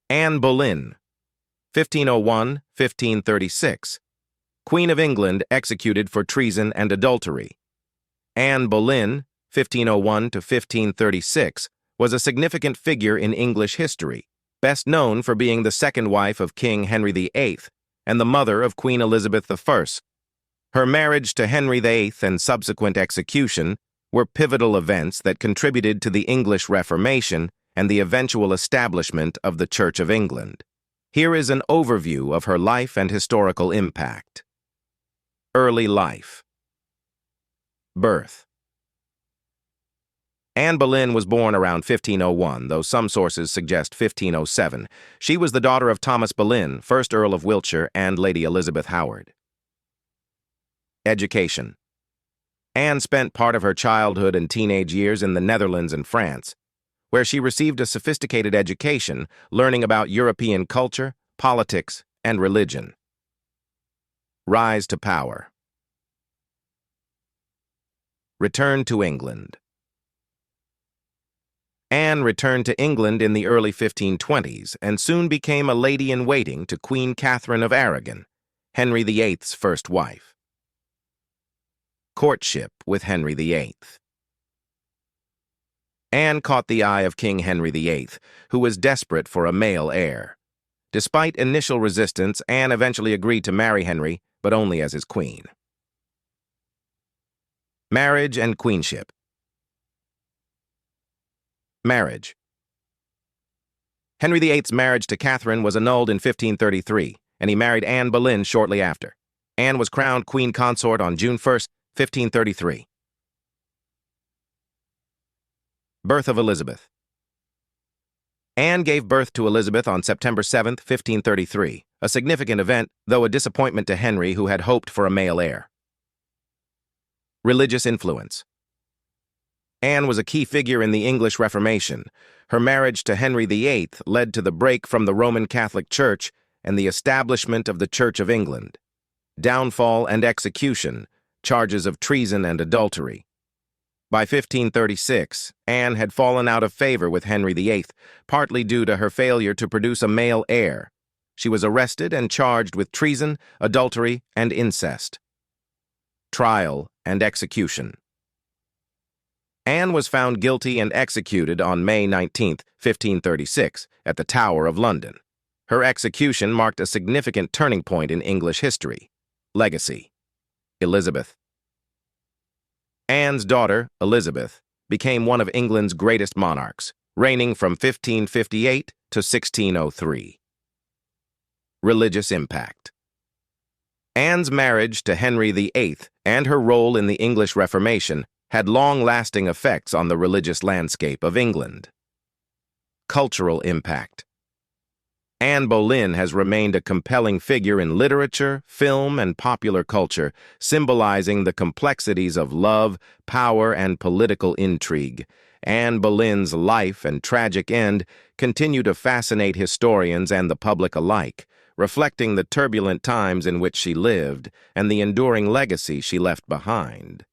Anne Boleyn, 1501–1536, Queen of England executed for treason and adultery. Anne Boleyn, 1501–1536, was a significant figure in English history, best known for being the second wife of King Henry VIII and the mother of Queen Elizabeth I. Her marriage to Henry VIII and subsequent execution were pivotal events that contributed to the English Reformation and the eventual establishment of the Church of England. Here is an overview of her life and historical impact. Early life. Birth. Anne Boleyn was born around 1501, though some sources suggest 1507. She was the daughter of Thomas Boleyn, 1st Earl of Wiltshire, and Lady Elizabeth Howard. Education. Anne spent part of her childhood and teenage years in the Netherlands and France, where she received a sophisticated education, learning about European culture, politics, and religion. Rise to power. Return to England. Anne returned to England in the early 1520s and soon became a lady-in-waiting to Queen Catherine of Aragon, Henry VIII's first wife. Courtship with Henry VIII. Anne caught the eye of King Henry VIII, who was desperate for a male heir. Despite initial resistance, Anne eventually agreed to marry Henry, but only as his queen. Marriage and queenship. Marriage. Henry VIII's marriage to Catherine was annulled in 1533, and he married Anne Boleyn shortly after. Anne was crowned queen consort on June 1st, 1533. Birth of Elizabeth. Anne gave birth to Elizabeth on September 7, 1533, a significant event, though a disappointment to Henry, who had hoped for a male heir. Religious influence. Anne was a key figure in the English Reformation. Her marriage to Henry VIII led to the break from the Roman Catholic Church and the establishment of the Church of England. Downfall and execution, charges of treason and adultery. By 1536, Anne had fallen out of favor with Henry VIII, partly due to her failure to produce a male heir. She was arrested and charged with treason, adultery, and incest. Trial and execution. Anne was found guilty and executed on May 19, 1536, at the Tower of London. Her execution marked a significant turning point in English history. Legacy. Elizabeth. Anne's daughter, Elizabeth, became one of England's greatest monarchs, reigning from 1558 to 1603. Religious impact. Anne's marriage to Henry VIII and her role in the English Reformation had long-lasting effects on the religious landscape of England. Cultural impact. Anne Boleyn has remained a compelling figure in literature, film, and popular culture, symbolizing the complexities of love, power, and political intrigue. Anne Boleyn's life and tragic end continue to fascinate historians and the public alike, reflecting the turbulent times in which she lived and the enduring legacy she left behind.